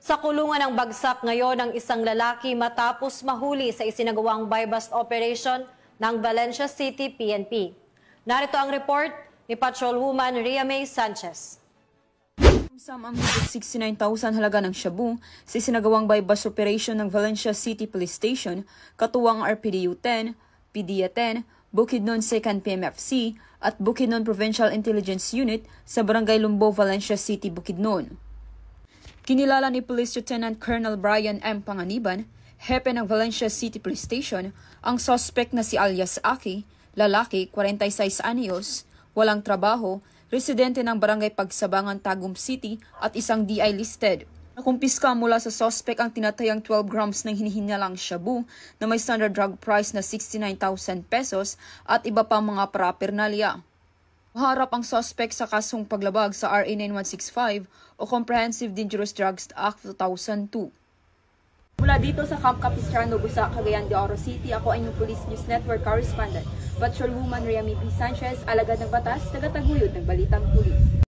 Sa kulungan ng bagsak ngayon ang isang lalaki matapos mahuli sa isinagawang buy-bust operation ng Valencia City PNP. Narito ang report ni Patrolwoman Rhea May Sanchez. Ang 69,000 halaga ng shabu sa isinagawang buy-bust operation ng Valencia City Police Station, katuwang RPDU 10, PDEA 10, Bukidnon 2nd PMFC at Bukidnon Provincial Intelligence Unit sa Barangay Lumbo, Valencia City, Bukidnon. Kinilala ni Police Lieutenant Colonel Brian M. Panganiban, hepe ng Valencia City Police Station, ang suspect na si alias Aki, lalaki, 46 anyos, walang trabaho, residente ng Barangay Pagsabangan, Tagum City at isang DI listed. Nakumpiska mula sa suspect ang tinatayang 12 grams ng hinihinalang shabu na may standard drug price na 69,000 pesos at iba pang mga paraphernalia. Maharap ang suspect sa kasong paglabag sa RA 9165 o Comprehensive Dangerous Drugs Act 2002. Mula dito sa Camp Capistrano, Busa, Cagayan de Oro City, ako ay inyong Police News Network correspondent, Patrolwoman Rhea May Sanchez, alagad ng batas, tagataguyod ng Balitang Pulis.